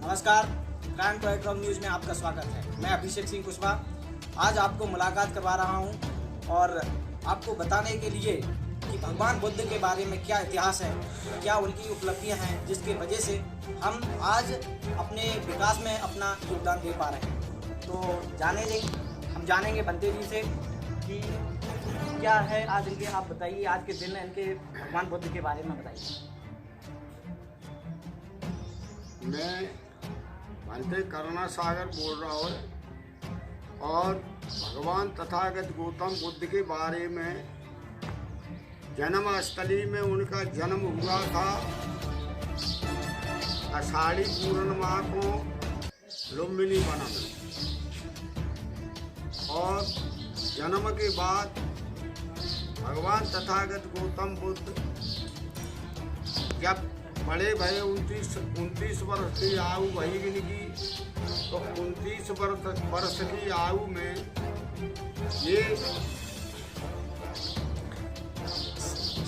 नमस्कार, crime टॉयट्रॉम news में आपका स्वागत है। मैं अभिषेक सिंह कुशवाहा आज आपको मुलाकात करवा रहा हूं और आपको बताने के लिए कि भगवान बुद्ध के बारे में क्या इतिहास है, क्या उनकी उपलब्धियां हैं जिसकी वजह से हम आज अपने विकास में अपना योगदान दे पा रहे हैं। तो हम जानेंगे बंते जी से कि क्या है आज इनके, आप बताइए आज के दिन इनके भगवान बुद्ध के बारे में बताइए। मैं भंते करुणा सागर बोल रहा हूँ और भगवान तथागत गौतम बुद्ध के बारे में जन्म स्थली में उनका जन्म हुआ था आषाढ़ी पूर्णिमा को लुम्बिनी वन में, और जन्म के बाद भगवान तथागत गौतम बुद्ध जब बड़े भये 29 वर्ष की आयु भई इनकी, तो 29 वर्ष की आयु में ये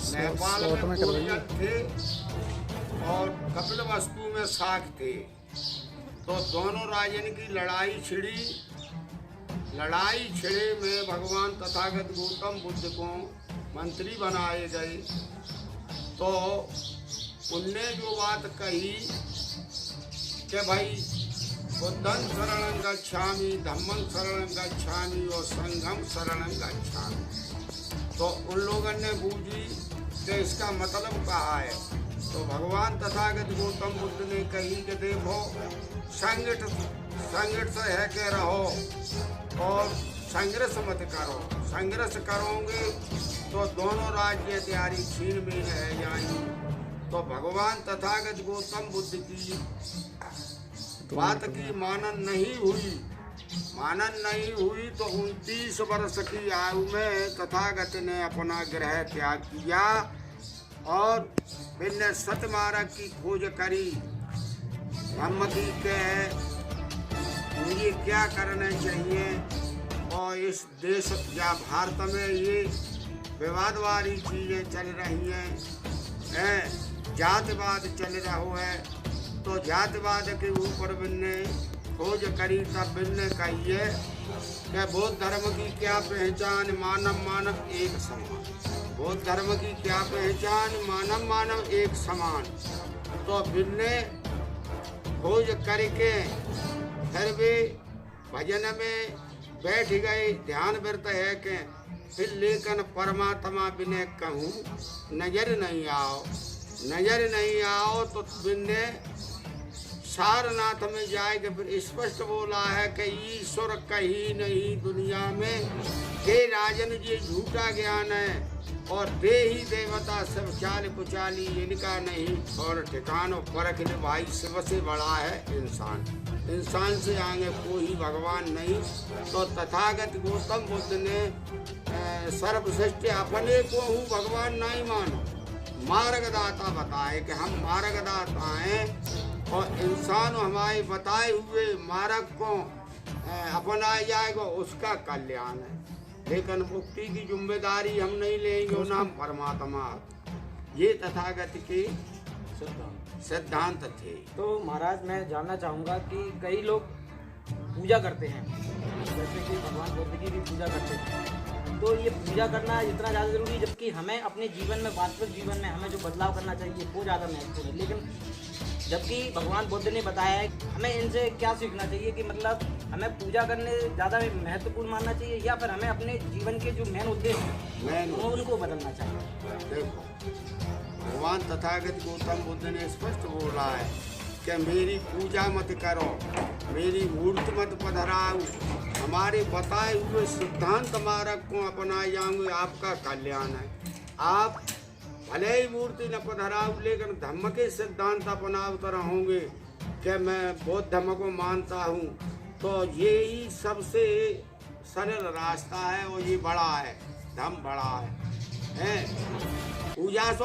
नेपाल में पूजन थे और कपिलवस्तु में शाक थे। तो दोनों राजन की लड़ाई छिड़े में भगवान तथागत गौतम बुद्ध को मंत्री बनाए गए। तो उनने जो बात कही कि भाई बुद्धं शरणं गच्छामि, धम्मं शरणं गच्छामि और संघं शरणं गच्छामि, तो उन लोगों ने बूझी कि इसका मतलब कहा है। तो भगवान तथागत गौतम बुद्ध ने कही कि देखो संगठ से है के रहो और संघर्ष मत करो। संघर्ष करोगे तो दोनों राज्य तैयारी छीन बीन है जाएंगी। तो भगवान तथागत गौतम बुद्ध की बात की मानन नहीं हुई तो 29 वर्ष की आयु में तथागत ने अपना ग्रह त्याग किया और फिर सत्य मार्ग की खोज करी। धम्म की के मुझे क्या करना चाहिए, और इस देश या भारत में ये विवाद वाली चीजें चल रही हैं, जातिवाद चल रहा है। तो जातिवाद के ऊपर बिन्ने खोज करी, तब बिन्ने कहिए कि बौद्ध धर्म की क्या पहचान, मानव एक समान। बौद्ध धर्म की क्या पहचान, मानव एक समान। तो बिन्ने खोज करके फिर भी भजन में बैठ गए, ध्यान व्रत है कि फिर लेकिन परमात्मा बिने कहूँ नजर नहीं आओ तो बिन्ने सारनाथ में जाएगा। फिर स्पष्ट बोला है कि ईश्वर कहीं नहीं दुनिया में, हे राजन ये झूठा ज्ञान है और देही देवता सब चाल कुचाली इनका नहीं, और ठिकानों परख ले भाई शिव से बड़ा है इंसान से आगे कोई भगवान नहीं। तो तथागत गौतम बुद्ध ने सर्वश्रेष्ठ अपने को हूँ भगवान नहीं मानो, मार्गदाता बताए कि हम मार्गदाता हैं और इंसान हमारे बताए हुए मार्ग को अपनाया जाएगा उसका कल्याण है। लेकिन मुक्ति की जिम्मेदारी हम नहीं लेंगे, नाम परमात्मा। ये तथागत के सिद्धांत थे। तो महाराज मैं जानना चाहूँगा कि कई लोग पूजा करते हैं, जैसे कि भगवान बुद्ध की भी पूजा करते हैं, तो ये पूजा करना इतना ज़्यादा ज़रूरी है, जबकि हमें अपने जीवन में, वास्तविक जीवन में हमें जो बदलाव करना चाहिए वो ज़्यादा महत्वपूर्ण है। लेकिन जबकि भगवान बुद्ध ने बताया है हमें इनसे क्या सीखना चाहिए कि मतलब हमें पूजा करने ज़्यादा महत्वपूर्ण मानना चाहिए या फिर हमें अपने जीवन के जो मेन उद्देश्य हैं उनको बदलना चाहिए। देखो भगवान तथागत गौतम बुद्ध ने स्पष्ट बोला है कि मेरी पूजा मत करो, मेरी मूर्ति मत पधराओ, हमारे बताए हुए सिद्धांत मार्ग को अपनाए जाओगे आपका कल्याण है। आप भले ही मूर्ति न पधराओ लेकिन धम्म के सिद्धांत अपनाते रहोगे कि मैं बौद्ध धर्म को मानता हूँ, तो यही सबसे सरल रास्ता है और ये बड़ा है, धम्म बड़ा है। पूजा से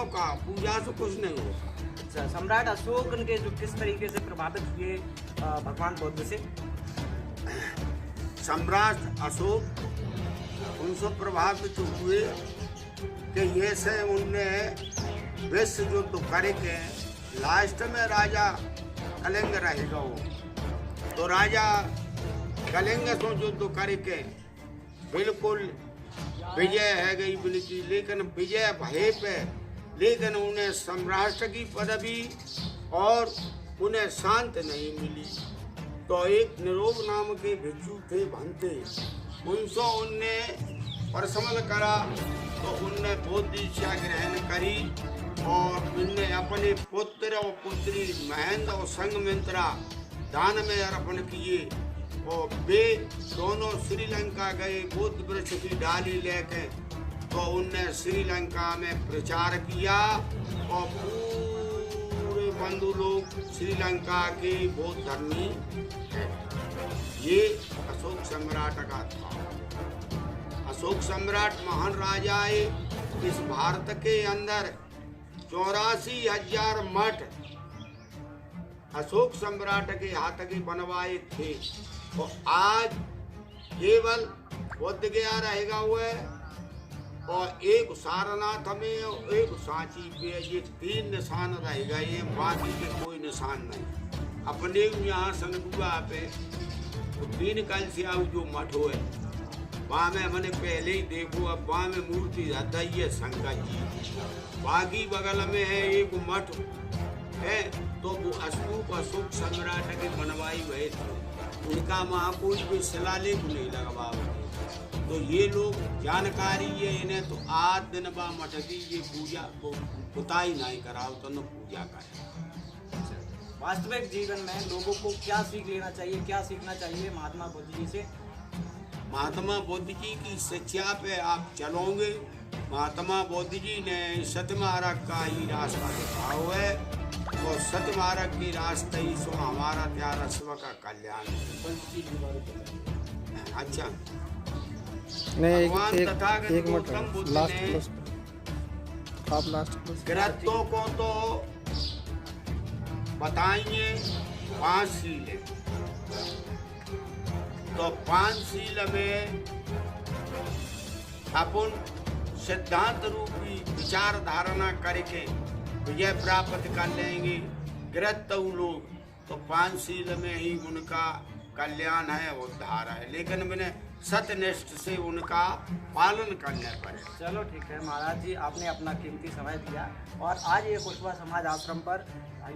कुछ नहीं होगा। अच्छा, सम्राट अशोक के जो किस तरीके से प्रभावित हुए भगवान बुद्ध से? सम्राट अशोक उनसे प्रभावित हुए कि ये से उनने विश्व युद्ध करके लास्ट में राजा कलिंग रहेगा वो। तो राजा कलिंग से युद्ध करके बिल्कुल विजय है गई बिल्कुल, लेकिन विजय भय पे लेकिन उन्हें सम्राट की पदवी और उन्हें शांत नहीं मिली। तो एक निरोग नाम के भिक्षु थे भंते, उनसे उनने प्रशमन करा तो उनने बौद्ध दीक्षा ग्रहण करी और उनने अपने पुत्र और पुत्री महेंद्र और संघमित्रा दान में अर्पण किए और वे दोनों श्रीलंका गए बुद्ध वृक्ष की डाली लेके। तो उनने श्रीलंका में प्रचार किया और पूरे बंधु लोग श्रीलंका के बौद्ध धर्मी हैं। ये अशोक सम्राट का था। अशोक सम्राट महान राजा है। इस भारत के अंदर 84,000 मठ अशोक सम्राट के हाथ के बनवाए थे। और आज केवल बोध गया रहेगा हुए और एक सारनाथ में और एक सांची पे, ये 3 निशान रहेगा, ये बाकी के कोई निशान नहीं। अपने यहाँ सनगुआ पे तो 3 कल से आओ जो मठ है वहाँ में हमने पहले ही देखो, अब वहाँ में मूर्ति रहता ही है शंकर जी। बागी बगल में है एक मठ है, तो वो अशोक सम्राट के बनवाई हुए थे। उनका वहाँ कोई भी शिलालेख नहीं लगवा। तो ये लोग जानकारी है इन्हें, तो आज दिन बा मठ की ये पूजा को पुताई नहीं कराओ तो न पूजा करें। वास्तविक जीवन में लोगों को क्या सीख लेना चाहिए, क्या सीखना चाहिए महात्मा बुद्ध जी से? महात्मा बुद्ध जी की शिक्षा पे आप चलोगे। महात्मा बुद्ध जी ने सत्य मार्ग का ही रास्ता दिखाओ है और सत्य मार्ग की रास्ते ही सो हमारा प्यारा स्व का कल्याण। अच्छा भगवान तथागत गौतम बुद्ध ने ग्रंथों को तो बताइए 5 शील। तो 5 शील में अपन सिद्धांत रूपी विचार धारणा करके विजय प्राप्त कर लेंगे ग्रस्त लोग। तो 5 शील में ही उनका कल्याण है, उद्धार है, लेकिन मैंने सत्यनिष्ठ से उनका पालन करने पड़े। चलो ठीक है महाराज जी, आपने अपना कीमती समय दिया। और आज ये कुशवा समाज आश्रम पर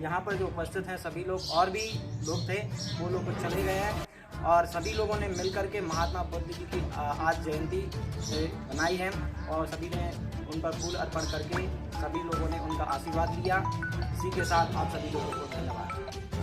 यहाँ पर जो उपस्थित हैं सभी लोग और भी लोग थे, वो लोग चले गए हैं और सभी लोगों ने मिलकर के महात्मा बुद्ध जी की आज जयंती बनाई है और सभी ने उन पर फूल अर्पण करके सभी लोगों ने उनका आशीर्वाद लिया। इसी के साथ आप सभी लोगों को धन्यवाद।